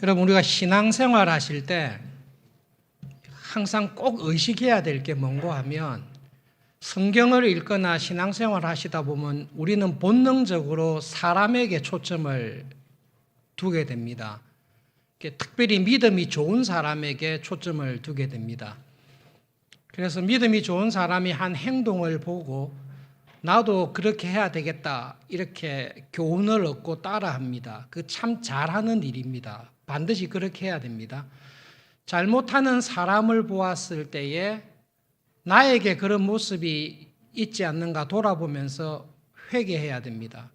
여러분 우리가 신앙생활 하실 때 항상 꼭 의식해야 될 게 뭔고 하면 성경을 읽거나 신앙생활 하시다 보면 우리는 본능적으로 사람에게 초점을 두게 됩니다. 특별히 믿음이 좋은 사람에게 초점을 두게 됩니다. 그래서 믿음이 좋은 사람이 한 행동을 보고 나도 그렇게 해야 되겠다 이렇게 교훈을 얻고 따라합니다. 그 참 잘하는 일입니다. 반드시 그렇게 해야 됩니다. 잘못하는 사람을 보았을 때에 나에게 그런 모습이 있지 않는가 돌아보면서 회개해야 됩니다.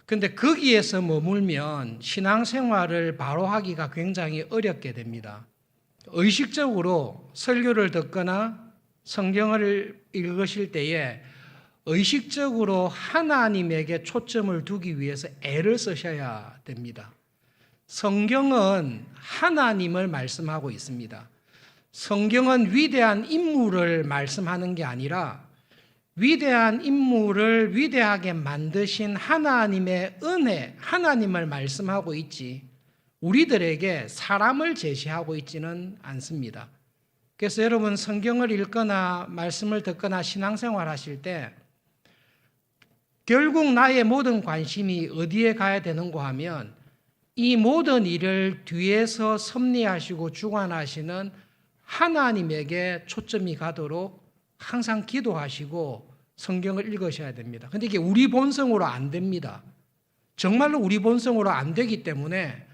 근데 거기에서 머물면 신앙생활을 바로 하기가 굉장히 어렵게 됩니다. 의식적으로 설교를 듣거나 성경을 읽으실 때에 의식적으로 하나님에게 초점을 두기 위해서 애를 쓰셔야 됩니다. 성경은 하나님을 말씀하고 있습니다. 성경은 위대한 인물을 말씀하는 게 아니라 위대한 인물을 위대하게 만드신 하나님의 은혜, 하나님을 말씀하고 있지 우리들에게 사람을 제시하고 있지는 않습니다. 그래서 여러분 성경을 읽거나 말씀을 듣거나 신앙생활 하실 때 결국 나의 모든 관심이 어디에 가야 되는가 하면 이 모든 일을 뒤에서 섭리하시고 주관하시는 하나님에게 초점이 가도록 항상 기도하시고 성경을 읽으셔야 됩니다. 그런데 이게 우리 본성으로 안 됩니다. 정말로 우리 본성으로 안 되기 때문에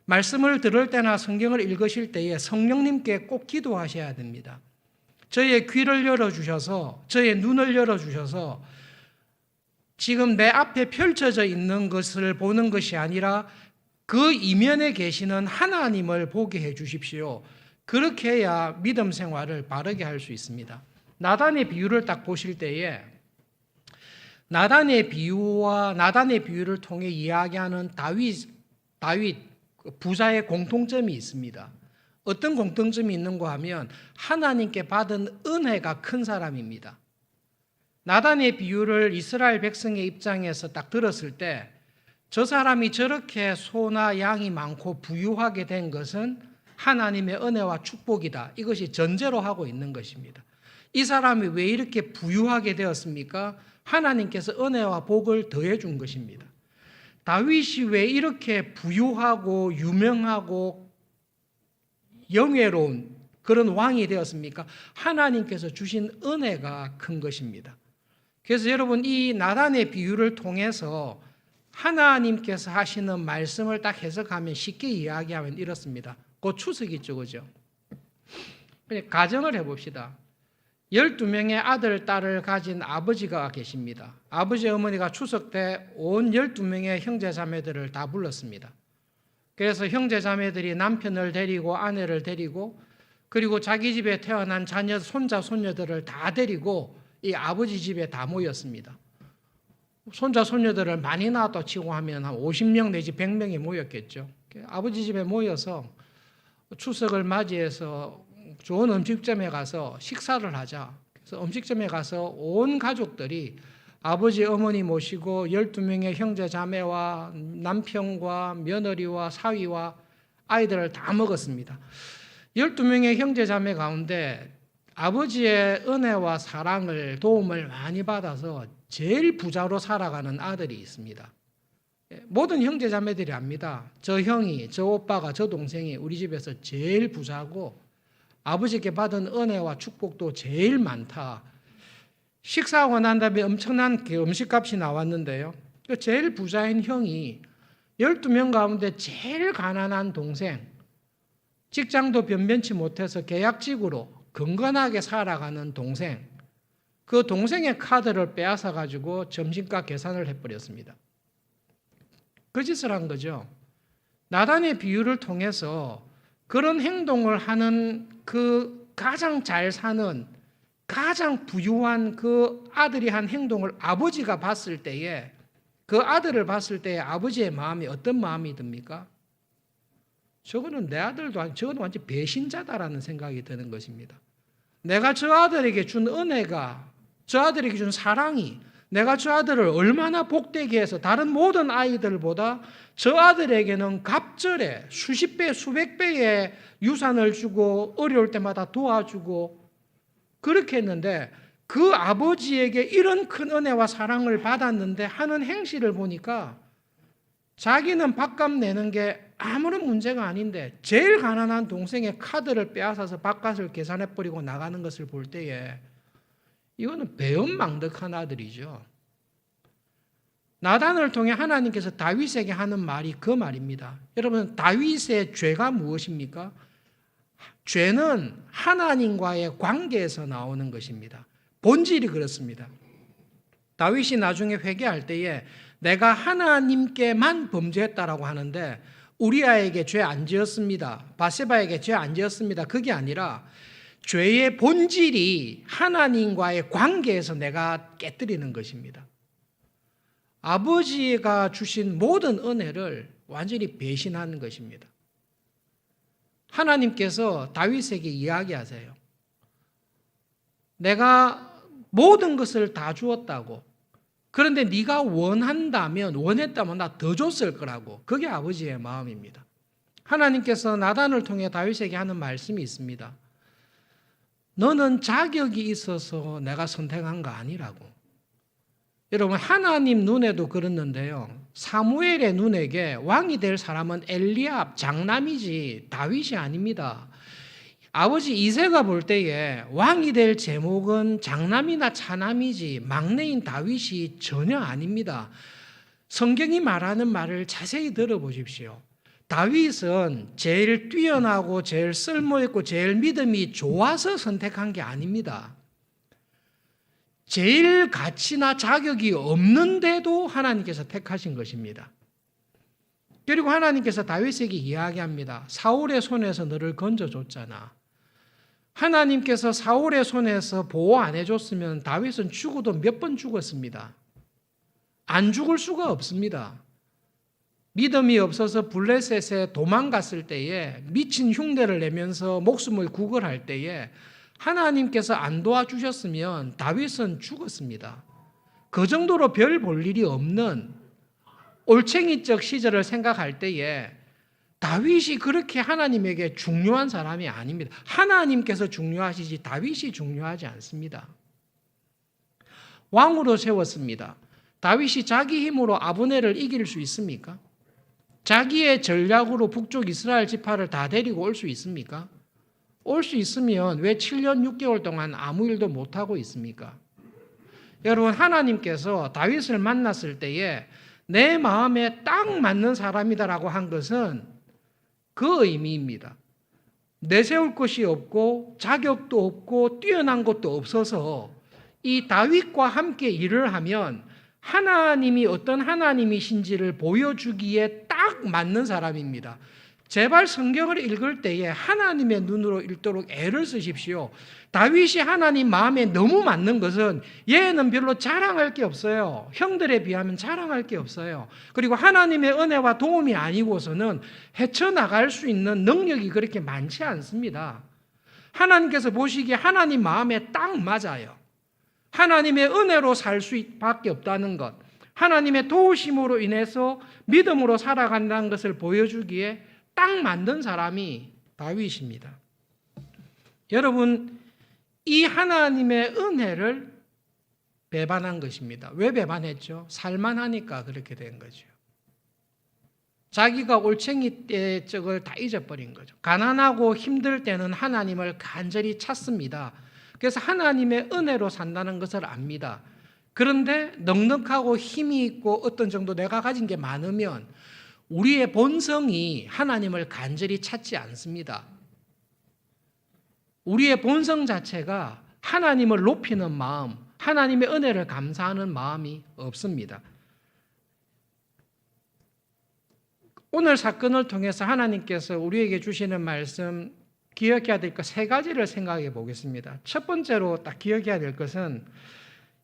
말씀을 들을 때나 성경을 읽으실 때에 성령님께 꼭 기도하셔야 됩니다. 저의 귀를 열어주셔서 저의 눈을 열어주셔서 지금 내 앞에 펼쳐져 있는 것을 보는 것이 아니라 그 이면에 계시는 하나님을 보게 해 주십시오. 그렇게 해야 믿음 생활을 바르게 할 수 있습니다. 나단의 비유를 딱 보실 때에 나단의 비유를 통해 이야기하는 다윗 부자의 공통점이 있습니다. 어떤 공통점이 있는가 하면 하나님께 받은 은혜가 큰 사람입니다. 나단의 비유를 이스라엘 백성의 입장에서 딱 들었을 때 저 사람이 저렇게 소나 양이 많고 부유하게 된 것은 하나님의 은혜와 축복이다. 이것이 전제로 하고 있는 것입니다. 이 사람이 왜 이렇게 부유하게 되었습니까? 하나님께서 은혜와 복을 더해 준 것입니다. 다윗이 왜 이렇게 부유하고 유명하고 영예로운 그런 왕이 되었습니까? 하나님께서 주신 은혜가 큰 것입니다. 그래서 여러분 이 나단의 비유를 통해서 하나님께서 하시는 말씀을 딱 해석하면 쉽게 이야기하면 이렇습니다. 곧 추석이 있죠, 그죠? 가정을 해봅시다. 12명의 아들, 딸을 가진 아버지가 계십니다. 아버지 어머니가 추석 때 온 12명의 형제 자매들을 다 불렀습니다. 그래서 형제 자매들이 남편을 데리고 아내를 데리고 그리고 자기 집에 태어난 자녀, 손자, 손녀들을 다 데리고 이 아버지 집에 다 모였습니다. 손자, 손녀들을 많이 낳았다 치고 하면 한 50명 내지 100명이 모였겠죠. 아버지 집에 모여서 추석을 맞이해서 좋은 음식점에 가서 식사를 하자. 그래서 음식점에 가서 온 가족들이 아버지, 어머니 모시고 12명의 형제 자매와 남편과 며느리와 사위와 아이들을 다 먹었습니다. 12명의 형제 자매 가운데 아버지의 은혜와 사랑을 도움을 많이 받아서 제일 부자로 살아가는 아들이 있습니다. 모든 형제 자매들이 압니다. 저 형이, 저 오빠가, 저 동생이 우리 집에서 제일 부자고 아버지께 받은 은혜와 축복도 제일 많다. 식사하고 난 다음에 엄청난 음식값이 나왔는데요. 제일 부자인 형이 12명 가운데 제일 가난한 동생, 직장도 변변치 못해서 계약직으로 건건하게 살아가는 동생, 그 동생의 카드를 빼앗아 가지고 점심값 계산을 해버렸습니다. 그 짓을 한 거죠. 나단의 비유를 통해서 그런 행동을 하는 그 가장 잘 사는 가장 부유한 그 아들이 한 행동을 아버지가 봤을 때에 그 아들을 봤을 때에 아버지의 마음이 어떤 마음이 듭니까? 저거는 내 아들도 아니고 저거는 완전 배신자다라는 생각이 드는 것입니다. 내가 저 아들에게 준 은혜가 저 아들에게 준 사랑이 내가 저 아들을 얼마나 복되게 해서 다른 모든 아이들보다 저 아들에게는 갑절에 수십 배, 수백 배의 유산을 주고 어려울 때마다 도와주고 그렇게 했는데 그 아버지에게 이런 큰 은혜와 사랑을 받았는데 하는 행실을 보니까 자기는 밥값 내는 게 아무런 문제가 아닌데 제일 가난한 동생의 카드를 빼앗아서 밥값을 계산해버리고 나가는 것을 볼 때에 이거는 배은망덕한 아들이죠. 나단을 통해 하나님께서 다윗에게 하는 말이 그 말입니다. 여러분, 다윗의 죄가 무엇입니까? 죄는 하나님과의 관계에서 나오는 것입니다. 본질이 그렇습니다. 다윗이 나중에 회개할 때에 내가 하나님께만 범죄했다라고 하는데 우리아에게 죄 안 지었습니다. 바세바에게 죄 안 지었습니다. 그게 아니라 죄의 본질이 하나님과의 관계에서 내가 깨뜨리는 것입니다. 아버지가 주신 모든 은혜를 완전히 배신하는 것입니다. 하나님께서 다윗에게 이야기하세요. 내가 모든 것을 다 주었다고. 그런데 네가 원했다면 나 더 줬을 거라고. 그게 아버지의 마음입니다. 하나님께서 나단을 통해 다윗에게 하는 말씀이 있습니다. 너는 자격이 있어서 내가 선택한 거 아니라고. 여러분, 하나님 눈에도 그렇는데요. 사무엘의 눈에게 왕이 될 사람은 엘리압 장남이지 다윗이 아닙니다. 아버지 이새가 볼 때에 왕이 될 제목은 장남이나 차남이지 막내인 다윗이 전혀 아닙니다. 성경이 말하는 말을 자세히 들어보십시오. 다윗은 제일 뛰어나고 제일 쓸모있고 제일 믿음이 좋아서 선택한 게 아닙니다. 제일 가치나 자격이 없는데도 하나님께서 택하신 것입니다. 그리고 하나님께서 다윗에게 이야기합니다. 사울의 손에서 너를 건져줬잖아. 하나님께서 사울의 손에서 보호 안 해줬으면 다윗은 죽어도 몇 번 죽었습니다. 안 죽을 수가 없습니다. 믿음이 없어서 블레셋에 도망갔을 때에 미친 흉내를 내면서 목숨을 구걸할 때에 하나님께서 안 도와주셨으면 다윗은 죽었습니다. 그 정도로 별 볼 일이 없는 올챙이적 시절을 생각할 때에 다윗이 그렇게 하나님에게 중요한 사람이 아닙니다. 하나님께서 중요하시지 다윗이 중요하지 않습니다. 왕으로 세웠습니다. 다윗이 자기 힘으로 아브넬을 이길 수 있습니까? 자기의 전략으로 북쪽 이스라엘 지파를 다 데리고 올 수 있습니까? 올 수 있으면 왜 7년 6개월 동안 아무 일도 못하고 있습니까? 여러분, 하나님께서 다윗을 만났을 때에 내 마음에 딱 맞는 사람이다라고 한 것은 그 의미입니다. 내세울 것이 없고 자격도 없고 뛰어난 것도 없어서 이 다윗과 함께 일을 하면 하나님이 어떤 하나님이신지를 보여주기에 딱 맞는 사람입니다. 제발 성경을 읽을 때에 하나님의 눈으로 읽도록 애를 쓰십시오. 다윗이 하나님 마음에 너무 맞는 것은 얘는 별로 자랑할 게 없어요. 형들에 비하면 자랑할 게 없어요. 그리고 하나님의 은혜와 도움이 아니고서는 헤쳐나갈 수 있는 능력이 그렇게 많지 않습니다. 하나님께서 보시기에 하나님 마음에 딱 맞아요. 하나님의 은혜로 살 수밖에 없다는 것, 하나님의 도우심으로 인해서 믿음으로 살아간다는 것을 보여주기에 딱 만든 사람이 다윗입니다. 여러분, 이 하나님의 은혜를 배반한 것입니다. 왜 배반했죠? 살만하니까 그렇게 된 거죠. 자기가 올챙이 때 적을 다 잊어버린 거죠. 가난하고 힘들 때는 하나님을 간절히 찾습니다. 그래서 하나님의 은혜로 산다는 것을 압니다. 그런데 넉넉하고 힘이 있고 어떤 정도 내가 가진 게 많으면 우리의 본성이 하나님을 간절히 찾지 않습니다. 우리의 본성 자체가 하나님을 높이는 마음, 하나님의 은혜를 감사하는 마음이 없습니다. 오늘 사건을 통해서 하나님께서 우리에게 주시는 말씀, 기억해야 될 것 세 가지를 생각해 보겠습니다. 첫 번째로 딱 기억해야 될 것은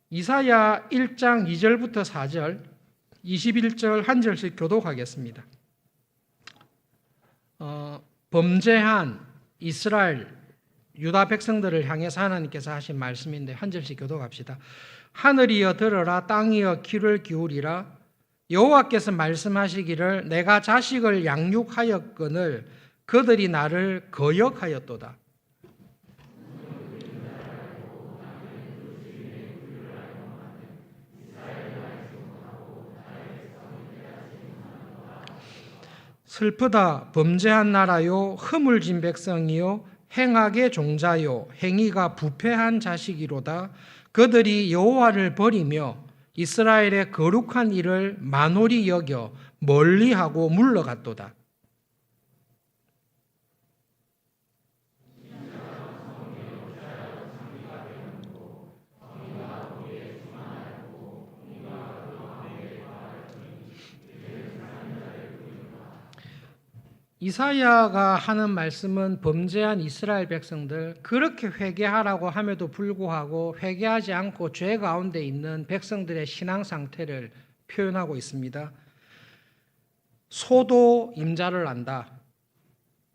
이사야 1장 2절부터 4절, 21절 한 절씩 교독하겠습니다. 범죄한 이스라엘, 유다 백성들을 향해서 하나님께서 하신 말씀인데 한 절씩 교독합시다. 하늘이여 들으라, 땅이여 귀를 기울이라. 여호와께서 말씀하시기를 내가 자식을 양육하였거늘 그들이 나를 거역하였도다. 슬프다. 범죄한 나라요, 허물진 백성이요, 행악의 종자요, 행위가 부패한 자식이로다. 그들이 여호와를 버리며 이스라엘의 거룩한 일을 만홀히 여겨 멀리하고 물러갔도다. 이사야가 하는 말씀은 범죄한 이스라엘 백성들, 그렇게 회개하라고 함에도 불구하고 회개하지 않고 죄 가운데 있는 백성들의 신앙 상태를 표현하고 있습니다. 소도 임자를 안다.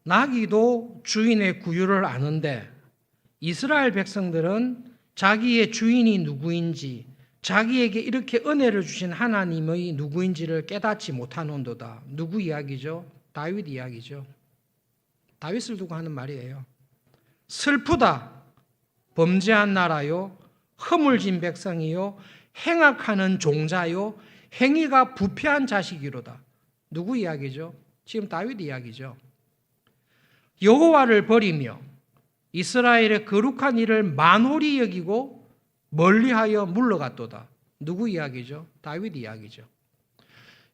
나귀도 주인의 구유를 아는데 이스라엘 백성들은 자기의 주인이 누구인지, 자기에게 이렇게 은혜를 주신 하나님의 누구인지를 깨닫지 못하는도다. 누구 이야기죠? 다윗 이야기죠. 다윗을 두고 하는 말이에요. 슬프다. 범죄한 나라요, 허물진 백성이요, 행악하는 종자요, 행위가 부패한 자식이로다. 누구 이야기죠? 지금 다윗 이야기죠. 여호와를 버리며 이스라엘의 거룩한 일을 만홀히 여기고 멀리하여 물러갔도다. 누구 이야기죠? 다윗 이야기죠.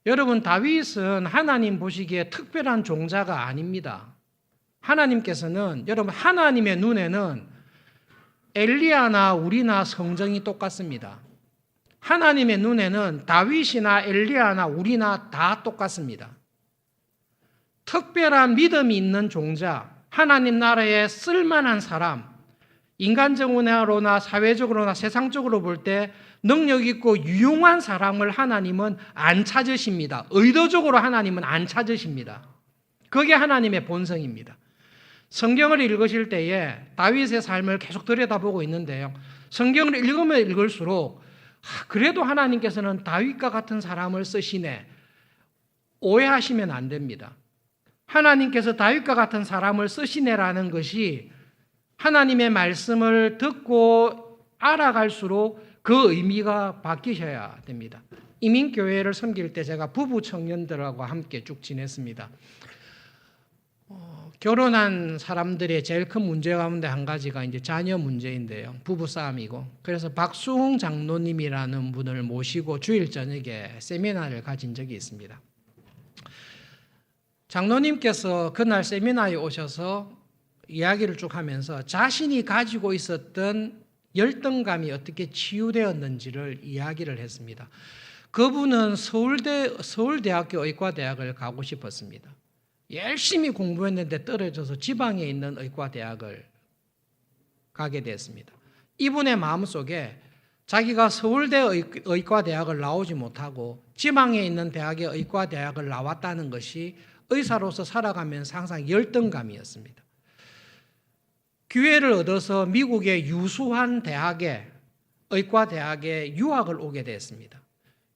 여러분, 다윗은 하나님 보시기에 특별한 종자가 아닙니다. 하나님께서는, 여러분, 하나님의 눈에는 엘리야나 우리나 성정이 똑같습니다. 하나님의 눈에는 다윗이나 엘리야나 우리나 다 똑같습니다. 특별한 믿음이 있는 종자, 하나님 나라에 쓸만한 사람, 인간적으로나 사회적으로나 세상적으로 볼 때 능력 있고 유용한 사람을 하나님은 안 찾으십니다. 의도적으로 하나님은 안 찾으십니다. 그게 하나님의 본성입니다. 성경을 읽으실 때에 다윗의 삶을 계속 들여다보고 있는데요. 성경을 읽으면 읽을수록 그래도 하나님께서는 다윗과 같은 사람을 쓰시네. 오해하시면 안 됩니다. 하나님께서 다윗과 같은 사람을 쓰시네라는 것이 하나님의 말씀을 듣고 알아갈수록 그 의미가 바뀌셔야 됩니다. 이민교회를 섬길 때 제가 부부 청년들하고 함께 쭉 지냈습니다. 결혼한 사람들의 제일 큰 문제 가운데 한 가지가 이제 자녀 문제인데요. 부부 싸움이고. 그래서 박수홍 장로님이라는 분을 모시고 주일 저녁에 세미나를 가진 적이 있습니다. 장로님께서 그날 세미나에 오셔서 이야기를 쭉 하면서 자신이 가지고 있었던 열등감이 어떻게 치유되었는지를 이야기를 했습니다. 그분은 서울대학교 의과대학을 가고 싶었습니다. 열심히 공부했는데 떨어져서 지방에 있는 의과대학을 가게 됐습니다. 이분의 마음속에 자기가 서울대 의과대학을 나오지 못하고 지방에 있는 대학의 의과대학을 나왔다는 것이 의사로서 살아가면서 항상 열등감이었습니다. 기회를 얻어서 미국의 유수한 대학에, 의과대학에 유학을 오게 됐습니다.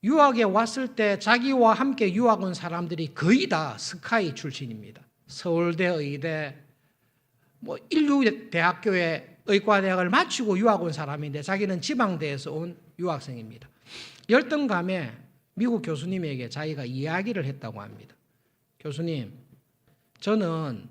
유학에 왔을 때 자기와 함께 유학 온 사람들이 거의 다 스카이 출신입니다. 서울대, 의대, 인류대학교의 의과대학을 마치고 유학 온 사람인데 자기는 지방대에서 온 유학생입니다. 열등감에 미국 교수님에게 자기가 이야기를 했다고 합니다. 교수님, 저는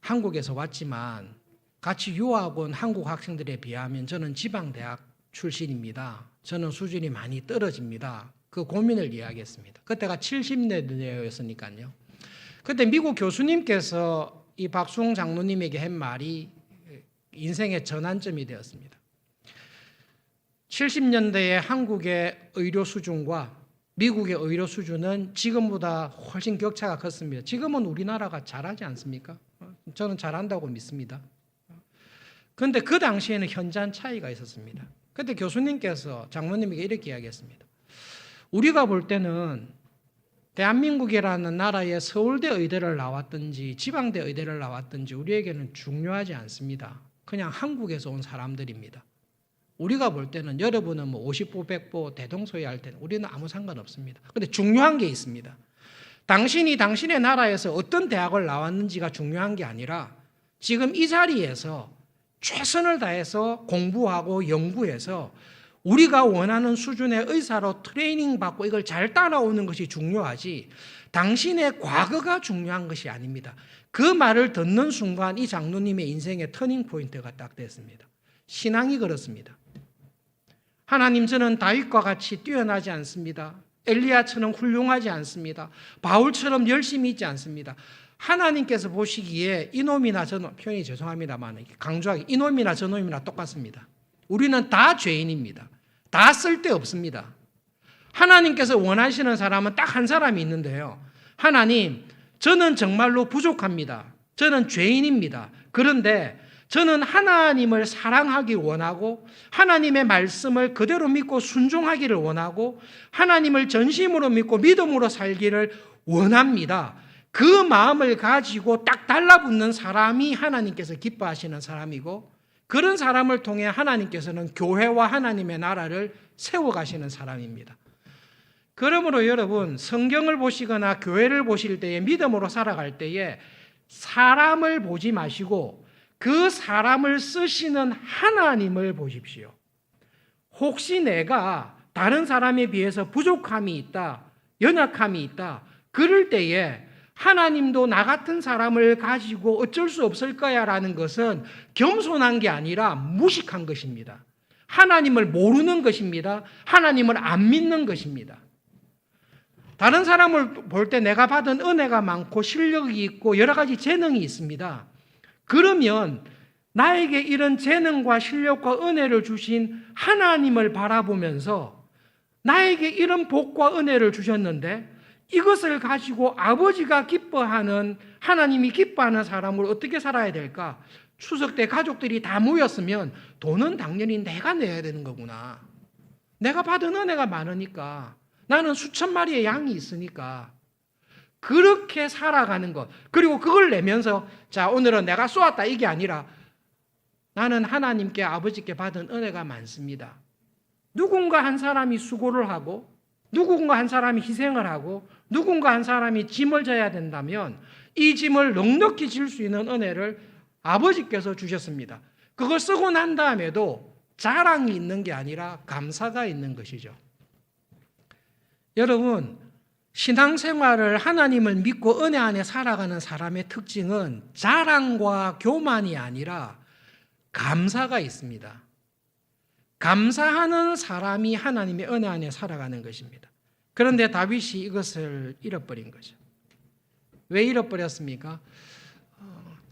한국에서 왔지만 같이 유학 온 한국 학생들에 비하면 저는 지방대학 출신입니다. 저는 수준이 많이 떨어집니다. 그 고민을 이야기했습니다. 그때가 70년대였으니까요. 그때 미국 교수님께서 이 박수홍 장로님에게 한 말이 인생의 전환점이 되었습니다. 70년대의 한국의 의료 수준과 미국의 의료 수준은 지금보다 훨씬 격차가 컸습니다. 지금은 우리나라가 잘하지 않습니까? 저는 잘한다고 믿습니다. 그런데 그 당시에는 현저한 차이가 있었습니다. 그때 교수님께서 장로님에게 이렇게 이야기했습니다. 우리가 볼 때는 대한민국이라는 나라에 서울대 의대를 나왔든지 지방대 의대를 나왔든지 우리에게는 중요하지 않습니다. 그냥 한국에서 온 사람들입니다. 우리가 볼 때는 여러분은 뭐 50보, 100보 대동소이할 때는 우리는 아무 상관없습니다. 그런데 중요한 게 있습니다. 당신이 당신의 나라에서 어떤 대학을 나왔는지가 중요한 게 아니라 지금 이 자리에서 최선을 다해서 공부하고 연구해서 우리가 원하는 수준의 의사로 트레이닝 받고 이걸 잘 따라오는 것이 중요하지 당신의 과거가 중요한 것이 아닙니다. 그 말을 듣는 순간 이 장로님의 인생의 터닝 포인트가 딱 됐습니다. 신앙이 그렇습니다. 하나님, 저는 다윗과 같이 뛰어나지 않습니다. 엘리야처럼 훌륭하지 않습니다. 바울처럼 열심히 있지 않습니다. 하나님께서 보시기에 이놈이나 저놈, 표현이 죄송합니다만 강조하기, 이놈이나 저놈이나 똑같습니다. 우리는 다 죄인입니다. 다 쓸데없습니다. 하나님께서 원하시는 사람은 딱 한 사람이 있는데요. 하나님, 저는 정말로 부족합니다. 저는 죄인입니다. 그런데 저는 하나님을 사랑하기 원하고 하나님의 말씀을 그대로 믿고 순종하기를 원하고 하나님을 전심으로 믿고 믿음으로 살기를 원합니다. 그 마음을 가지고 딱 달라붙는 사람이 하나님께서 기뻐하시는 사람이고 그런 사람을 통해 하나님께서는 교회와 하나님의 나라를 세워가시는 사람입니다. 그러므로 여러분, 성경을 보시거나 교회를 보실 때에 믿음으로 살아갈 때에 사람을 보지 마시고 그 사람을 쓰시는 하나님을 보십시오. 혹시 내가 다른 사람에 비해서 부족함이 있다, 연약함이 있다, 그럴 때에 하나님도 나 같은 사람을 가지고 어쩔 수 없을 거야 라는 것은 겸손한 게 아니라 무식한 것입니다. 하나님을 모르는 것입니다. 하나님을 안 믿는 것입니다. 다른 사람을 볼 때 내가 받은 은혜가 많고 실력이 있고 여러 가지 재능이 있습니다. 그러면 나에게 이런 재능과 실력과 은혜를 주신 하나님을 바라보면서 나에게 이런 복과 은혜를 주셨는데 이것을 가지고 아버지가 기뻐하는, 하나님이 기뻐하는 사람을 어떻게 살아야 될까? 추석 때 가족들이 다 모였으면 돈은 당연히 내가 내야 되는 거구나. 내가 받은 은혜가 많으니까, 나는 수천 마리의 양이 있으니까 그렇게 살아가는 것. 그리고 그걸 내면서 자, 오늘은 내가 쏘았다 이게 아니라 나는 하나님께, 아버지께 받은 은혜가 많습니다. 누군가 한 사람이 수고를 하고 누군가 한 사람이 희생을 하고 누군가 한 사람이 짐을 져야 된다면 이 짐을 넉넉히 질 수 있는 은혜를 아버지께서 주셨습니다. 그걸 쓰고 난 다음에도 자랑이 있는 게 아니라 감사가 있는 것이죠. 여러분, 신앙생활을 하나님을 믿고 은혜 안에 살아가는 사람의 특징은 자랑과 교만이 아니라 감사가 있습니다. 감사하는 사람이 하나님의 은혜 안에 살아가는 것입니다. 그런데 다윗이 이것을 잃어버린 거죠. 왜 잃어버렸습니까?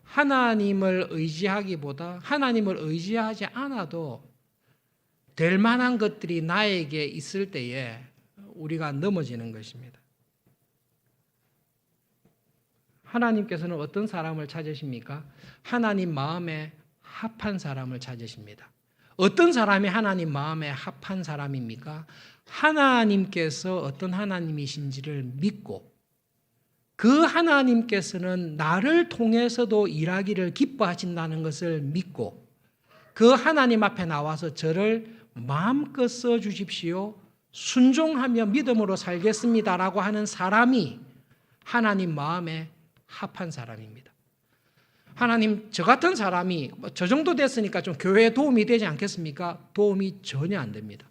하나님을 의지하기보다 하나님을 의지하지 않아도 될 만한 것들이 나에게 있을 때에 우리가 넘어지는 것입니다. 하나님께서는 어떤 사람을 찾으십니까? 하나님 마음에 합한 사람을 찾으십니다. 어떤 사람이 하나님 마음에 합한 사람입니까? 하나님께서 어떤 하나님이신지를 믿고 그 하나님께서는 나를 통해서도 일하기를 기뻐하신다는 것을 믿고 그 하나님 앞에 나와서 저를 마음껏 써주십시오. 순종하며 믿음으로 살겠습니다라고 하는 사람이 하나님 마음에 합한 사람입니다. 하나님, 저 같은 사람이 저 정도 됐으니까 좀 교회에 도움이 되지 않겠습니까? 도움이 전혀 안 됩니다.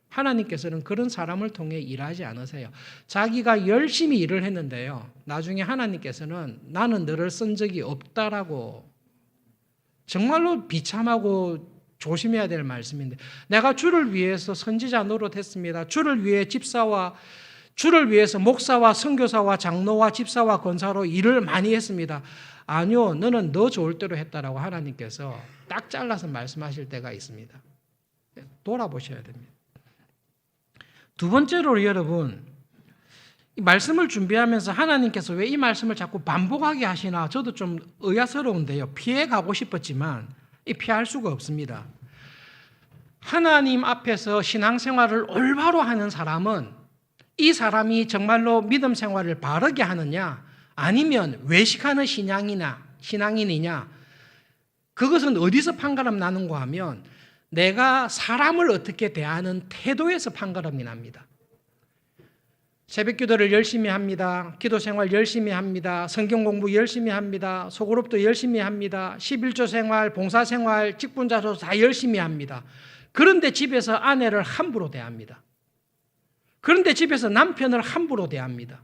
하나님께서는 그런 사람을 통해 일하지 않으세요. 자기가 열심히 일을 했는데요. 나중에 하나님께서는 나는 너를 쓴 적이 없다라고, 정말로 비참하고 조심해야 될 말씀인데, 내가 주를 위해서 선지자 노릇했습니다. 주를 위해 집사와 주를 위해서 목사와 선교사와 장로와 집사와 권사로 일을 많이 했습니다. 아니요, 너는 너 좋을 대로 했다라고 하나님께서 딱 잘라서 말씀하실 때가 있습니다. 돌아보셔야 됩니다. 두 번째로 여러분, 이 말씀을 준비하면서 하나님께서 왜 이 말씀을 자꾸 반복하게 하시나 저도 좀 의아스러운데요. 피해 가고 싶었지만 피할 수가 없습니다. 하나님 앞에서 신앙생활을 올바로 하는 사람은 이 사람이 정말로 믿음 생활을 바르게 하느냐 아니면 외식하는 신앙인이냐, 그것은 어디서 판가름 나는가 하면 내가 사람을 어떻게 대하는 태도에서 판가름이 납니다. 새벽 기도를 열심히 합니다. 기도 생활 열심히 합니다. 성경 공부 열심히 합니다. 소그룹도 열심히 합니다. 11조 생활, 봉사 생활, 직분자도 다 열심히 합니다. 그런데 집에서 아내를 함부로 대합니다. 그런데 집에서 남편을 함부로 대합니다.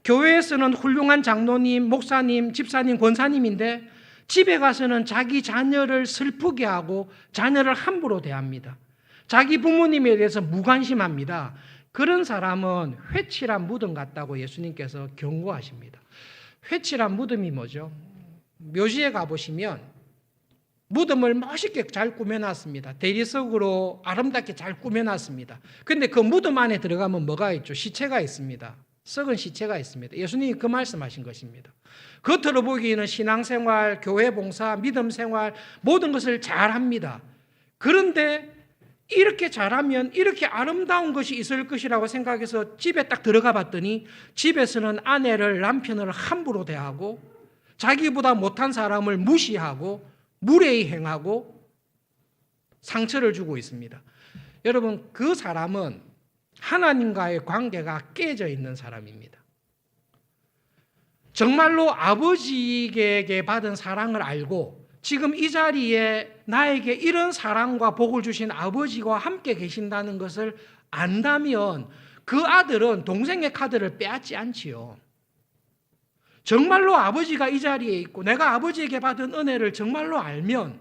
교회에서는 훌륭한 장로님, 목사님, 집사님, 권사님인데 집에 가서는 자기 자녀를 슬프게 하고 자녀를 함부로 대합니다. 자기 부모님에 대해서 무관심합니다. 그런 사람은 회칠한 무덤 같다고 예수님께서 경고하십니다. 회칠한 무덤이 뭐죠? 묘지에 가보시면 무덤을 멋있게 잘 꾸며놨습니다. 대리석으로 아름답게 잘 꾸며놨습니다. 그런데 그 무덤 안에 들어가면 뭐가 있죠? 시체가 있습니다. 썩은 시체가 있습니다. 예수님이 그 말씀하신 것입니다. 겉으로 보기에는 신앙생활, 교회 봉사, 믿음 생활 모든 것을 잘합니다. 그런데 이렇게 잘하면 이렇게 아름다운 것이 있을 것이라고 생각해서 집에 딱 들어가 봤더니 집에서는 아내를, 남편을 함부로 대하고 자기보다 못한 사람을 무시하고 무례히 행하고 상처를 주고 있습니다. 여러분, 그 사람은 하나님과의 관계가 깨져 있는 사람입니다. 정말로 아버지에게 받은 사랑을 알고 지금 이 자리에 나에게 이런 사랑과 복을 주신 아버지와 함께 계신다는 것을 안다면 그 아들은 동생의 카드를 빼앗지 않지요. 정말로 아버지가 이 자리에 있고 내가 아버지에게 받은 은혜를 정말로 알면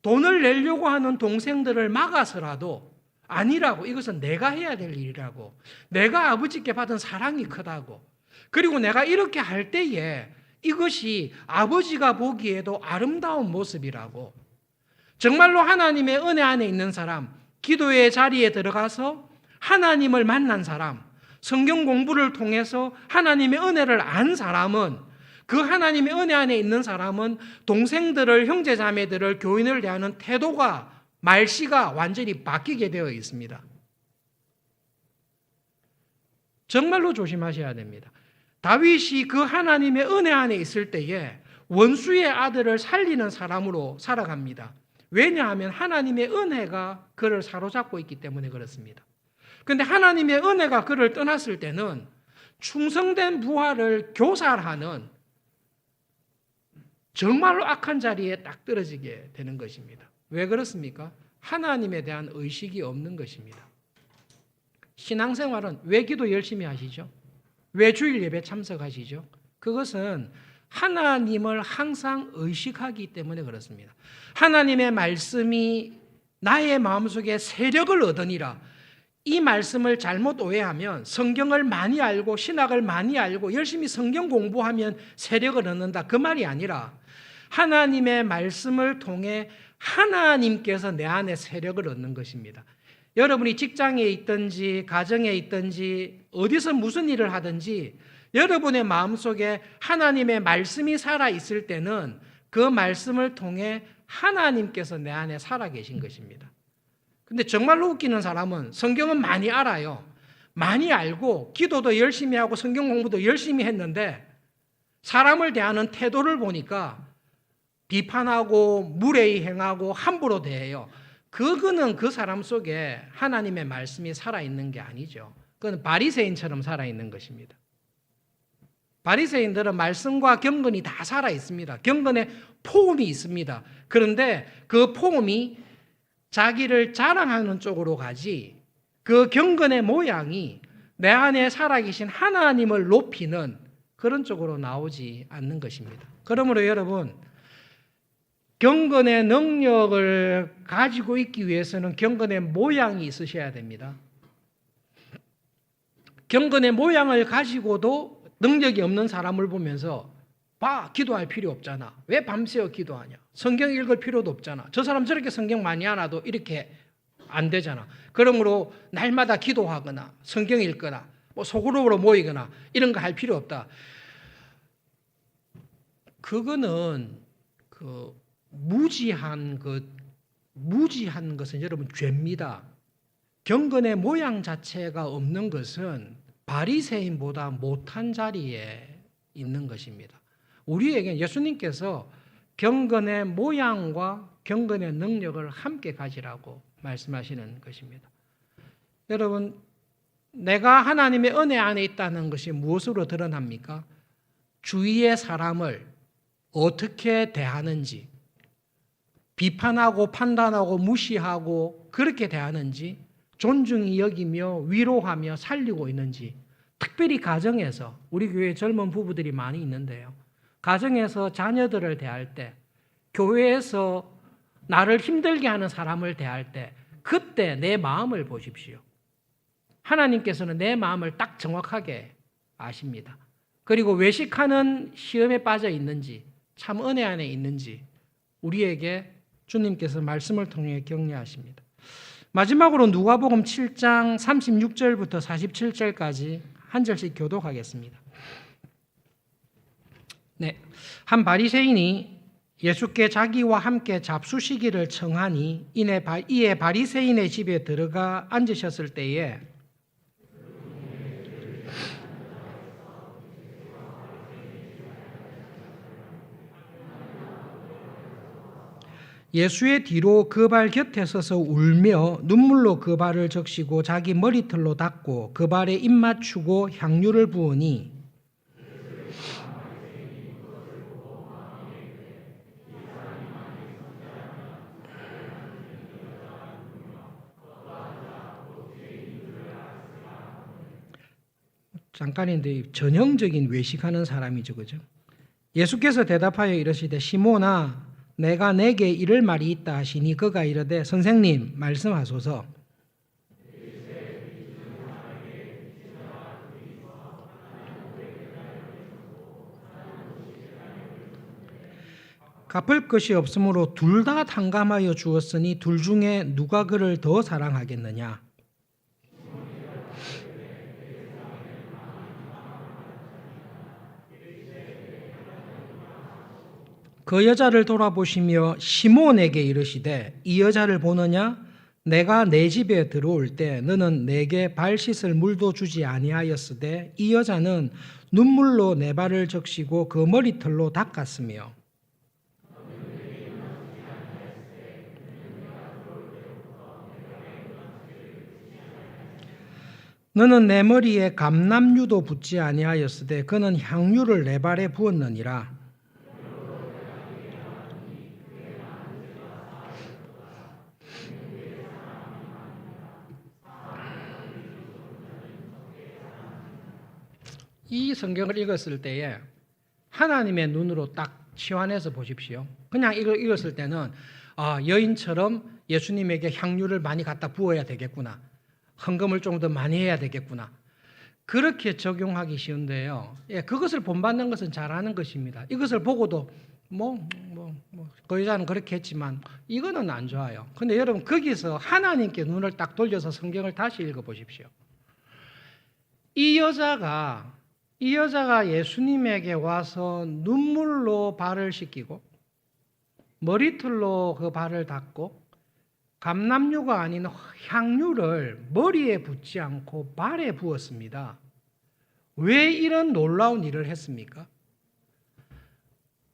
돈을 내려고 하는 동생들을 막아서라도 아니라고, 이것은 내가 해야 될 일이라고, 내가 아버지께 받은 사랑이 크다고, 그리고 내가 이렇게 할 때에 이것이 아버지가 보기에도 아름다운 모습이라고, 정말로 하나님의 은혜 안에 있는 사람, 기도의 자리에 들어가서 하나님을 만난 사람, 성경 공부를 통해서 하나님의 은혜를 안 사람은, 그 하나님의 은혜 안에 있는 사람은 동생들을, 형제자매들을, 교인을 대하는 태도가, 말씨가 완전히 바뀌게 되어 있습니다. 정말로 조심하셔야 됩니다. 다윗이 그 하나님의 은혜 안에 있을 때에 원수의 아들을 살리는 사람으로 살아갑니다. 왜냐하면 하나님의 은혜가 그를 사로잡고 있기 때문에 그렇습니다. 그런데 하나님의 은혜가 그를 떠났을 때는 충성된 부하를 교살하는 정말로 악한 자리에 딱 떨어지게 되는 것입니다. 왜 그렇습니까? 하나님에 대한 의식이 없는 것입니다. 신앙생활은 왜 기도 열심히 하시죠? 왜 주일 예배 참석하시죠? 그것은 하나님을 항상 의식하기 때문에 그렇습니다. 하나님의 말씀이 나의 마음속에 세력을 얻으니라. 이 말씀을 잘못 오해하면 성경을 많이 알고 신학을 많이 알고 열심히 성경 공부하면 세력을 얻는다, 그 말이 아니라 하나님의 말씀을 통해 하나님께서 내 안에 세력을 얻는 것입니다. 여러분이 직장에 있든지 가정에 있든지 어디서 무슨 일을 하든지 여러분의 마음속에 하나님의 말씀이 살아있을 때는 그 말씀을 통해 하나님께서 내 안에 살아계신 것입니다. 근데 정말로 웃기는 사람은 성경은 많이 알아요. 많이 알고 기도도 열심히 하고 성경 공부도 열심히 했는데 사람을 대하는 태도를 보니까 비판하고 무례히 행하고 함부로 대해요. 그거는 그 사람 속에 하나님의 말씀이 살아있는 게 아니죠. 그건 바리새인처럼 살아있는 것입니다. 바리새인들은 말씀과 경건이 다 살아있습니다. 경건에 포음이 있습니다. 그런데 그 포음이 자기를 자랑하는 쪽으로 가지 그 경건의 모양이 내 안에 살아계신 하나님을 높이는 그런 쪽으로 나오지 않는 것입니다. 그러므로 여러분, 경건의 능력을 가지고 있기 위해서는 경건의 모양이 있으셔야 됩니다. 경건의 모양을 가지고도 능력이 없는 사람을 보면서 봐, 기도할 필요 없잖아. 왜 밤새워 기도하냐? 성경 읽을 필요도 없잖아. 저 사람 저렇게 성경 많이 하나도 이렇게 안 되잖아. 그러므로 날마다 기도하거나 성경 읽거나 뭐 소그룹으로 모이거나 이런 거 할 필요 없다. 그거는 무지한 것은 여러분 죄입니다. 경건의 모양 자체가 없는 것은 바리새인보다 못한 자리에 있는 것입니다. 우리에게 예수님께서 경건의 모양과 경건의 능력을 함께 가지라고 말씀하시는 것입니다. 여러분, 내가 하나님의 은혜 안에 있다는 것이 무엇으로 드러납니까? 주위의 사람을 어떻게 대하는지, 비판하고 판단하고 무시하고 그렇게 대하는지, 존중히 여기며 위로하며 살리고 있는지, 특별히 가정에서, 우리 교회에 젊은 부부들이 많이 있는데요, 가정에서 자녀들을 대할 때, 교회에서 나를 힘들게 하는 사람을 대할 때, 그때 내 마음을 보십시오. 하나님께서는 내 마음을 딱 정확하게 아십니다. 그리고 외식하는 시험에 빠져 있는지, 참 은혜 안에 있는지 우리에게 주님께서 말씀을 통해 격려하십니다. 마지막으로 누가복음 7장 36절부터 47절까지 한 절씩 교독하겠습니다. 네, 한 바리새인이 예수께 자기와 함께 잡수시기를 청하니 이에 바리새인의 집에 들어가 앉으셨을 때에 예수의 뒤로 그 발 곁에 서서 울며 눈물로 그 발을 적시고 자기 머리털로 닦고 그 발에 입 맞추고 향유를 부으니 잠깐인데 전형적인 외식하는 사람이죠, 그죠? 예수께서 대답하여 이르시되 시몬아 내가 내게 이를 말이 있다 하시니 그가 이르되 선생님 말씀하소서. 갚을 것이 없으므로 둘 다 탕감하여 주었으니 둘 중에 누가 그를 더 사랑하겠느냐? 그 여자를 돌아보시며 시몬에게 이르시되 이 여자를 보느냐? 내가 내 집에 들어올 때 너는 내게 발 씻을 물도 주지 아니하였으되 이 여자는 눈물로 내 발을 적시고 그 머리털로 닦았으며 너는 내 머리에 감람유도 붓지 아니하였으되 그는 향유를 내 발에 부었느니라. 이 성경을 읽었을 때에 하나님의 눈으로 딱 치환해서 보십시오. 그냥 이걸 읽었을 때는 여인처럼 예수님에게 향유를 많이 갖다 부어야 되겠구나. 헌금을 좀 더 많이 해야 되겠구나. 그렇게 적용하기 쉬운데요. 그것을 본받는 것은 잘하는 것입니다. 이것을 보고도 그 여자는 그렇게 했지만 이거는 안 좋아요. 근데 여러분 거기서 하나님께 눈을 딱 돌려서 성경을 다시 읽어보십시오. 이 여자가 예수님에게 와서 눈물로 발을 씻기고 머리털로 그 발을 닦고 감람유가 아닌 향유를 머리에 붓지 않고 발에 부었습니다. 왜 이런 놀라운 일을 했습니까?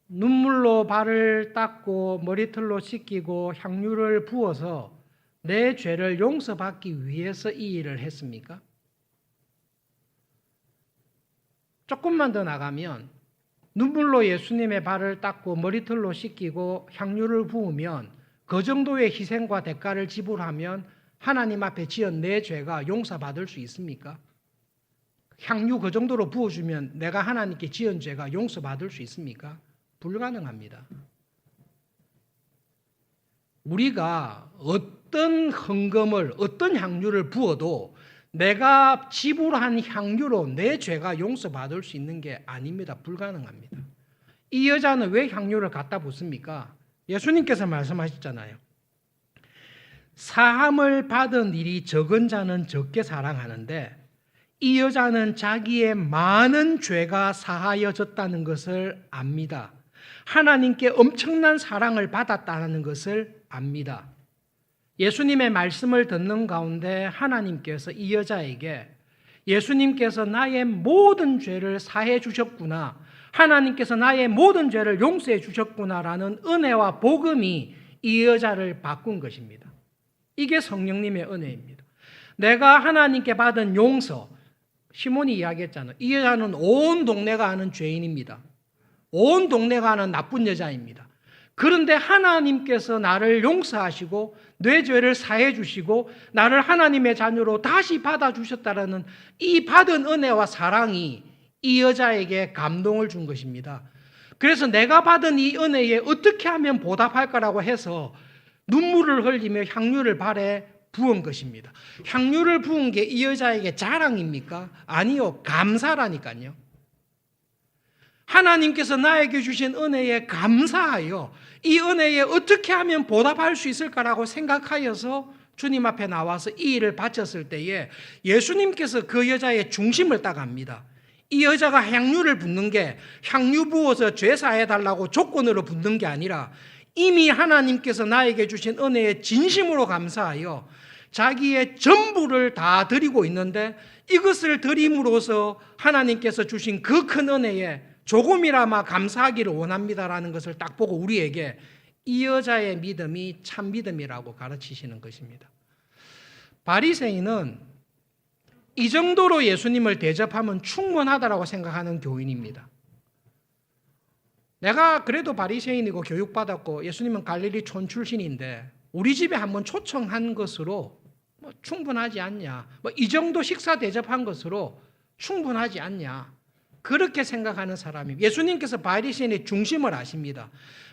눈물로 발을 닦고 머리털로 씻기고 향유를 부어서 내 죄를 용서받기 위해서 이 일을 했습니까? 조금만 더 나가면 눈물로 예수님의 발을 닦고 머리털로 씻기고 향유를 부으면 그 정도의 희생과 대가를 지불하면 하나님 앞에 지은 내 죄가 용서받을 수 있습니까? 향유 그 정도로 부어주면 내가 하나님께 지은 죄가 용서받을 수 있습니까? 불가능합니다. 우리가 어떤 헌금을, 어떤 향유를 부어도 내가 지불한 향유로 내 죄가 용서받을 수 있는 게 아닙니다. 불가능합니다. 이 여자는 왜 향유를 갖다 붓습니까? 예수님께서 말씀하셨잖아요. 사함을 받은 일이 적은 자는 적게 사랑하는데 이 여자는 자기의 많은 죄가 사하여졌다는 것을 압니다. 하나님께 엄청난 사랑을 받았다는 것을 압니다. 예수님의 말씀을 듣는 가운데 하나님께서 이 여자에게 예수님께서 나의 모든 죄를 사해 주셨구나, 하나님께서 나의 모든 죄를 용서해 주셨구나라는 은혜와 복음이 이 여자를 바꾼 것입니다. 이게 성령님의 은혜입니다. 내가 하나님께 받은 용서, 시몬이 이야기했잖아요. 이 여자는 온 동네가 아는 죄인입니다. 온 동네가 아는 나쁜 여자입니다. 그런데 하나님께서 나를 용서하시고 내 죄를 사해 주시고 나를 하나님의 자녀로 다시 받아주셨다라는 이 받은 은혜와 사랑이 이 여자에게 감동을 준 것입니다. 그래서 내가 받은 이 은혜에 어떻게 하면 보답할까라고 해서 눈물을 흘리며 향유를 발에 부은 것입니다. 향유를 부은 게 이 여자에게 자랑입니까? 아니요, 감사라니까요. 하나님께서 나에게 주신 은혜에 감사하여 이 은혜에 어떻게 하면 보답할 수 있을까라고 생각하여서 주님 앞에 나와서 이 일을 바쳤을 때에 예수님께서 그 여자의 중심을 따갑니다. 이 여자가 향유를 붓는 게 향유 부어서 죄 사해달라고 조건으로 붓는 게 아니라 이미 하나님께서 나에게 주신 은혜에 진심으로 감사하여 자기의 전부를 다 드리고 있는데 이것을 드림으로써 하나님께서 주신 그 큰 은혜에 조금이나마 감사하기를 원합니다라는 것을 딱 보고 우리에게 이 여자의 믿음이 참 믿음이라고 가르치시는 것입니다. 바리새인은 이 정도로 예수님을 대접하면 충분하다라고 생각하는 교인입니다. 내가 그래도 바리새인이고 교육받았고 예수님은 갈릴리 촌 출신인데 우리 집에 한번 초청한 것으로 충분하지 않냐, 이 정도 식사 대접한 것으로 충분하지 않냐, 그렇게 생각하는 사람이 예수님께서 바리새인의 중심을 아십니다.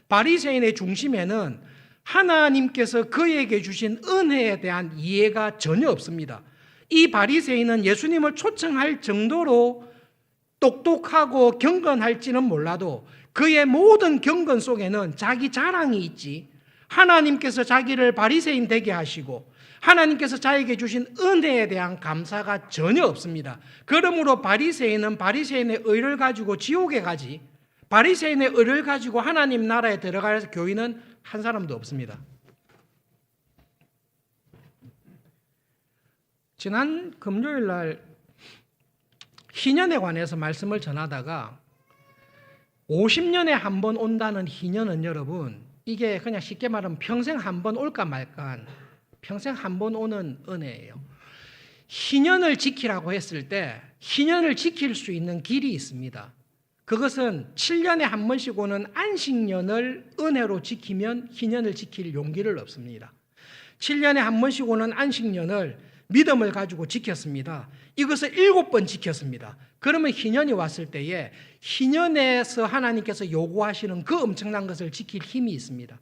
바리새인의 중심에는 하나님께서 그에게 주신 은혜에 대한 이해가 전혀 없습니다. 이 바리새인은 예수님을 초청할 정도로 똑똑하고 경건할지는 몰라도 그의 모든 경건 속에는 자기 자랑이 있지, 하나님께서 자기를 바리새인 되게 하시고 하나님께서 자에게 주신 은혜에 대한 감사가 전혀 없습니다. 그러므로 바리새인은 바리새인의 의를 가지고 지옥에 가지, 바리새인의 의를 가지고 하나님 나라에 들어갈 교인은 한 사람도 없습니다. 지난 금요일 날 희년에 관해서 말씀을 전하다가 50년에 한 번 온다는 희년은 여러분, 이게 그냥 쉽게 말하면 평생 한 번 올까 말까, 평생 한 번 오는 은혜예요. 희년을 지키라고 했을 때 희년을 지킬 수 있는 길이 있습니다. 그것은 7년에 한 번씩 오는 안식년을 은혜로 지키면 희년을 지킬 용기를 얻습니다. 7년에 한 번씩 오는 안식년을 믿음을 가지고 지켰습니다. 이것을 7번 지켰습니다. 그러면 희년이 왔을 때에 희년에서 하나님께서 요구하시는 그 엄청난 것을 지킬 힘이 있습니다.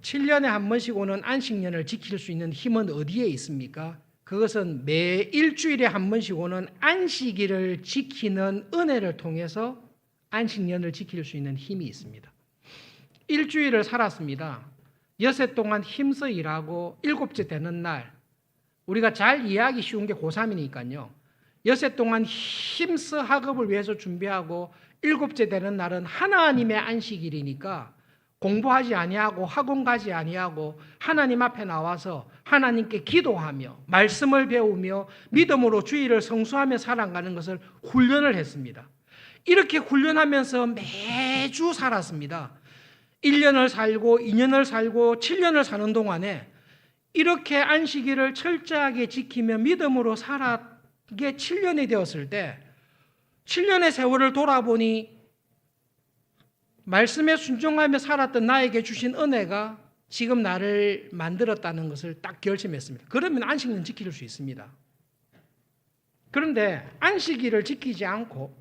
7년에 한 번씩 오는 안식년을 지킬 수 있는 힘은 어디에 있습니까? 그것은 매 일주일에 한 번씩 오는 안식일을 지키는 은혜를 통해서 안식년을 지킬 수 있는 힘이 있습니다. 일주일을 살았습니다. 엿새 동안 힘써 일하고 7째 되는 날, 우리가 잘 이해하기 쉬운 게 고3이니까요. 엿새 동안 힘써 학업을 위해서 준비하고 7째 되는 날은 하나님의 안식일이니까 공부하지 아니하고 학원 가지 아니하고 하나님 앞에 나와서 하나님께 기도하며 말씀을 배우며 믿음으로 주의를 성수하며 살아가는 것을 훈련을 했습니다. 이렇게 훈련하면서 매주 살았습니다. 1년을 살고 2년을 살고 7년을 사는 동안에 이렇게 안식일을 철저하게 지키며 믿음으로 살아게 7년이 되었을 때 7년의 세월을 돌아보니 말씀에 순종하며 살았던 나에게 주신 은혜가 지금 나를 만들었다는 것을 딱 결심했습니다. 그러면 안식년 지킬 수 있습니다. 그런데 안식일을 지키지 않고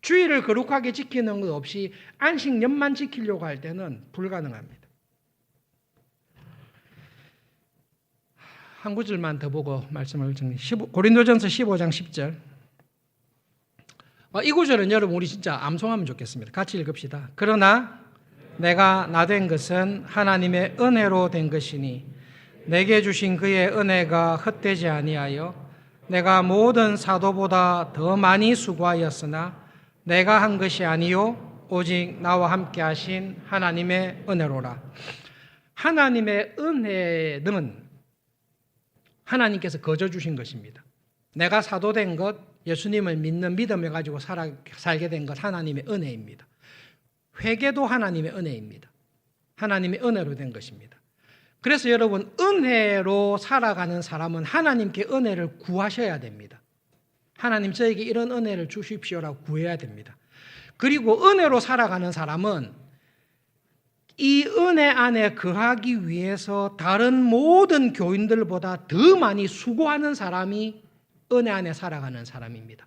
주일을 거룩하게 지키는 것 없이 안식년만 지키려고 할 때는 불가능합니다. 한 구절만 더 보고 말씀을 정리. 고린도전서 15장 10절. 이 구절은 여러분 우리 진짜 암송하면 좋겠습니다. 같이 읽읍시다. 그러나 내가 나 된 것은 하나님의 은혜로 된 것이니 내게 주신 그의 은혜가 헛되지 아니하여 내가 모든 사도보다 더 많이 수고하였으나 내가 한 것이 아니요 오직 나와 함께 하신 하나님의 은혜로라. 하나님의 은혜는 하나님께서 거저 주신 것입니다. 내가 사도된 것, 예수님을 믿는 믿음을 가지고 살게 된 것 하나님의 은혜입니다. 회개도 하나님의 은혜입니다. 하나님의 은혜로 된 것입니다. 그래서 여러분, 은혜로 살아가는 사람은 하나님께 은혜를 구하셔야 됩니다. 하나님 저에게 이런 은혜를 주십시오라고 구해야 됩니다. 그리고 은혜로 살아가는 사람은 이 은혜 안에 거하기 위해서 다른 모든 교인들보다 더 많이 수고하는 사람이 은혜 안에 살아가는 사람입니다.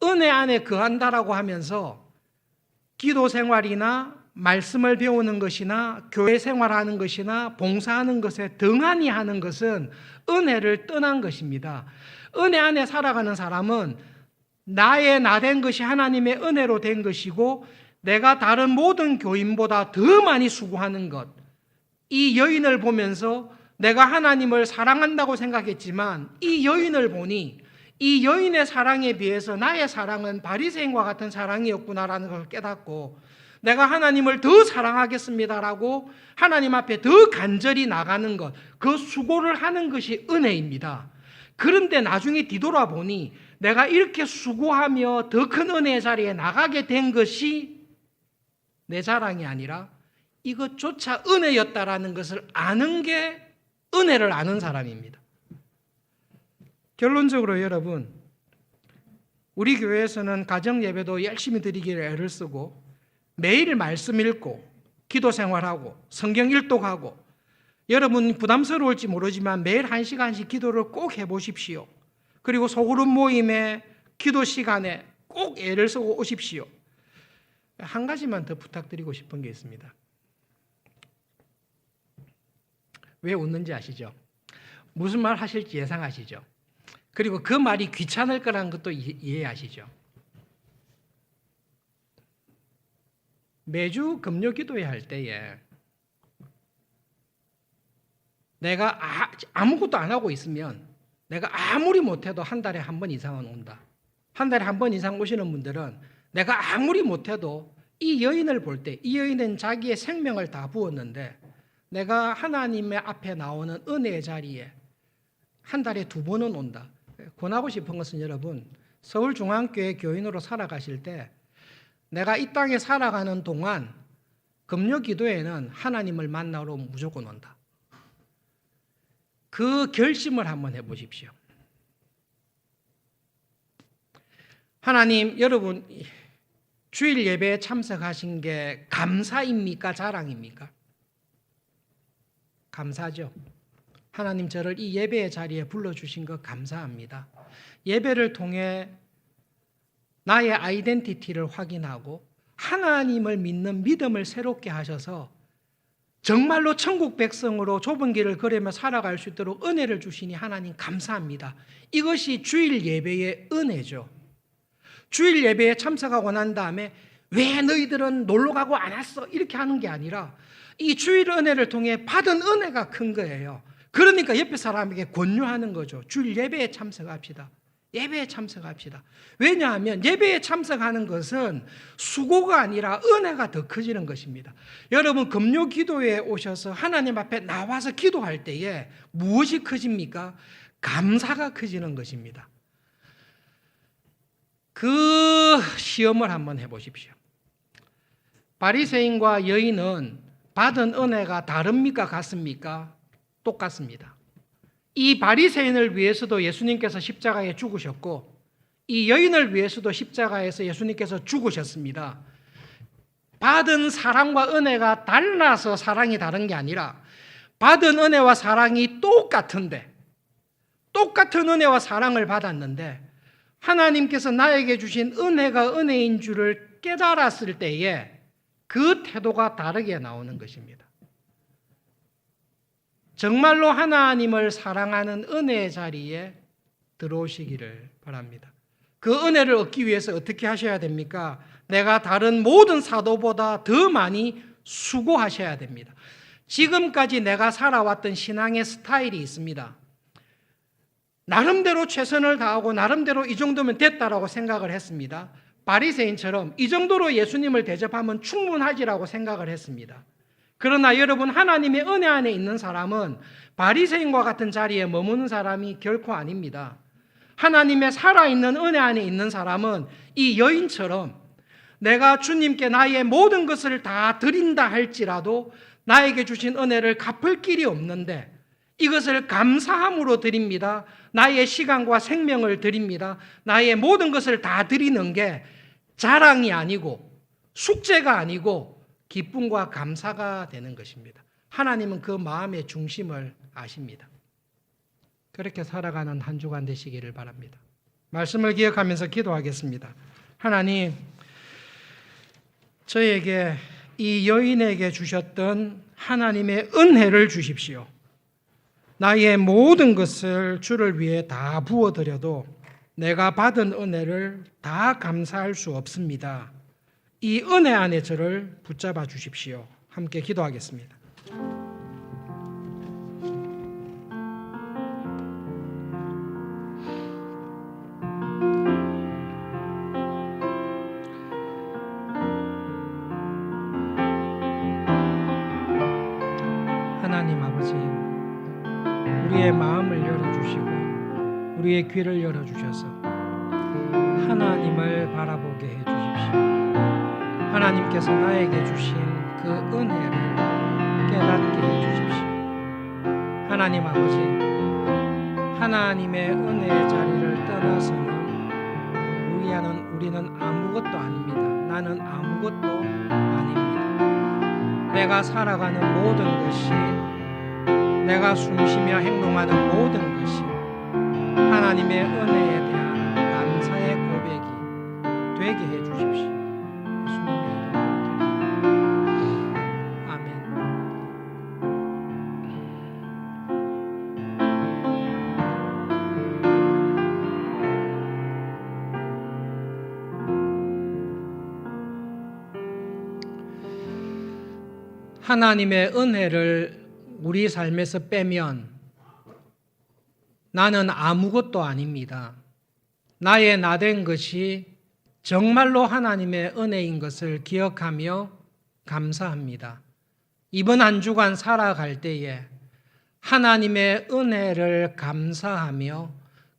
은혜 안에 거한다라고 하면서 기도 생활이나 말씀을 배우는 것이나 교회 생활하는 것이나 봉사하는 것에 등한히 하는 것은 은혜를 떠난 것입니다. 은혜 안에 살아가는 사람은 나의 나 된 것이 하나님의 은혜로 된 것이고 내가 다른 모든 교인보다 더 많이 수고하는 것, 이 여인을 보면서 내가 하나님을 사랑한다고 생각했지만 이 여인을 보니 이 여인의 사랑에 비해서 나의 사랑은 바리새인과 같은 사랑이었구나라는 걸 깨닫고 내가 하나님을 더 사랑하겠습니다라고 하나님 앞에 더 간절히 나가는 것, 그 수고를 하는 것이 은혜입니다. 그런데 나중에 뒤돌아보니 내가 이렇게 수고하며 더 큰 은혜의 자리에 나가게 된 것이 내 자랑이 아니라 이것조차 은혜였다라는 것을 아는 게 은혜를 아는 사람입니다. 결론적으로 여러분, 우리 교회에서는 가정 예배도 열심히 드리기를 애를 쓰고 매일 말씀 읽고 기도 생활하고 성경 일독하고, 여러분 부담스러울지 모르지만 매일 1시간씩 기도를 꼭 해보십시오. 그리고 소그룹 모임에 기도 시간에 꼭 애를 쓰고 오십시오. 한 가지만 더 부탁드리고 싶은 게 있습니다. 왜 웃는지 아시죠? 무슨 말 하실지 예상하시죠? 그리고 그 말이 귀찮을 거라는 것도 이해하시죠? 매주 금요 기도회 할 때에 내가 아무것도 안 하고 있으면 내가 아무리 못해도 한 달에 한 번 이상은 온다. 한 달에 한 번 이상 오시는 분들은 내가 아무리 못해도 이 여인을 볼 때, 이 여인은 자기의 생명을 다 부었는데 내가 하나님의 앞에 나오는 은혜의 자리에 한 달에 2번은 온다. 권하고 싶은 것은 여러분, 서울중앙교회 교인으로 살아가실 때 내가 이 땅에 살아가는 동안 금요 기도회는 하나님을 만나러 무조건 온다. 그 결심을 한번 해보십시오. 하나님, 여러분 주일 예배에 참석하신 게 감사입니까? 자랑입니까? 감사죠. 하나님 저를 이 예배의 자리에 불러주신 것 감사합니다. 예배를 통해 나의 아이덴티티를 확인하고 하나님을 믿는 믿음을 새롭게 하셔서 정말로 천국 백성으로 좁은 길을 걸으며 살아갈 수 있도록 은혜를 주시니 하나님 감사합니다. 이것이 주일 예배의 은혜죠. 주일 예배에 참석하고 난 다음에 왜 너희들은 놀러 가고 안 왔어? 이렇게 하는 게 아니라 이 주일 은혜를 통해 받은 은혜가 큰 거예요. 그러니까 옆에 사람에게 권유하는 거죠. 주일 예배에 참석합시다. 예배에 참석합시다. 왜냐하면 예배에 참석하는 것은 수고가 아니라 은혜가 더 커지는 것입니다. 여러분 금요 기도회에 오셔서 하나님 앞에 나와서 기도할 때에 무엇이 커집니까? 감사가 커지는 것입니다. 그 시험을 한번 해보십시오. 바리새인과 여인은 받은 은혜가 다릅니까? 같습니까? 똑같습니다. 이 바리새인을 위해서도 예수님께서 십자가에 죽으셨고 이 여인을 위해서도 십자가에서 예수님께서 죽으셨습니다. 받은 사랑과 은혜가 달라서 사랑이 다른 게 아니라 받은 은혜와 사랑이 똑같은데, 똑같은 은혜와 사랑을 받았는데 하나님께서 나에게 주신 은혜가 은혜인 줄을 깨달았을 때에 그 태도가 다르게 나오는 것입니다. 정말로 하나님을 사랑하는 은혜의 자리에 들어오시기를 바랍니다. 그 은혜를 얻기 위해서 어떻게 하셔야 됩니까? 내가 다른 모든 사도보다 더 많이 수고하셔야 됩니다. 지금까지 내가 살아왔던 신앙의 스타일이 있습니다. 나름대로 최선을 다하고 나름대로 이 정도면 됐다라고 생각을 했습니다. 바리새인처럼 이 정도로 예수님을 대접하면 충분하지라고 생각을 했습니다. 그러나 여러분 하나님의 은혜 안에 있는 사람은 바리새인과 같은 자리에 머무는 사람이 결코 아닙니다. 하나님의 살아있는 은혜 안에 있는 사람은 이 여인처럼 내가 주님께 나의 모든 것을 다 드린다 할지라도 나에게 주신 은혜를 갚을 길이 없는데 이것을 감사함으로 드립니다. 나의 시간과 생명을 드립니다. 나의 모든 것을 다 드리는 게 자랑이 아니고 숙제가 아니고 기쁨과 감사가 되는 것입니다. 하나님은 그 마음의 중심을 아십니다. 그렇게 살아가는 한 주간 되시기를 바랍니다. 말씀을 기억하면서 기도하겠습니다. 하나님, 저에게 이 여인에게 주셨던 하나님의 은혜를 주십시오. 나의 모든 것을 주를 위해 다 부어드려도 내가 받은 은혜를 다 감사할 수 없습니다. 이 은혜 안에 저를 붙잡아 주십시오. 함께 기도하겠습니다. 하나님 아버지, 우리의 마음을 열어주시고 우리의 귀를 열어주셔서 하나님을 바라보게 해주십시오. 하나님께서 나에게 주신 그 은혜를 깨닫게 해주십시오. 하나님 아버지, 하나님의 은혜의 자리를 떠나서는 우리는 아무것도 아닙니다. 나는 아무것도 아닙니다. 내가 살아가는 모든 것이, 내가 숨쉬며 행동하는 모든 것이 하나님의 은혜에 대한 감사의 고백이 되게 해주십시오. 예수님의 이름으로 아멘. 하나님의 은혜를 우리 삶에서 빼면 나는 아무것도 아닙니다. 나의 나된 것이 정말로 하나님의 은혜인 것을 기억하며 감사합니다. 이번 한 주간 살아갈 때에 하나님의 은혜를 감사하며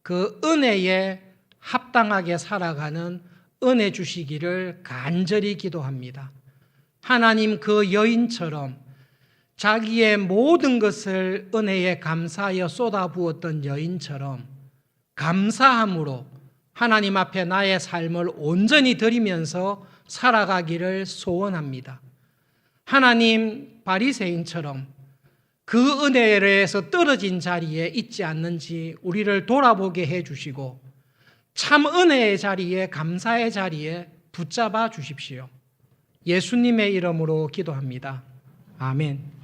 그 은혜에 합당하게 살아가는 은혜 주시기를 간절히 기도합니다. 하나님 그 여인처럼 자기의 모든 것을 은혜에 감사하여 쏟아부었던 여인처럼 감사함으로 하나님 앞에 나의 삶을 온전히 드리면서 살아가기를 소원합니다. 하나님 바리새인처럼 그 은혜에서 떨어진 자리에 있지 않는지 우리를 돌아보게 해주시고 참 은혜의 자리에, 감사의 자리에 붙잡아 주십시오. 예수님의 이름으로 기도합니다. 아멘.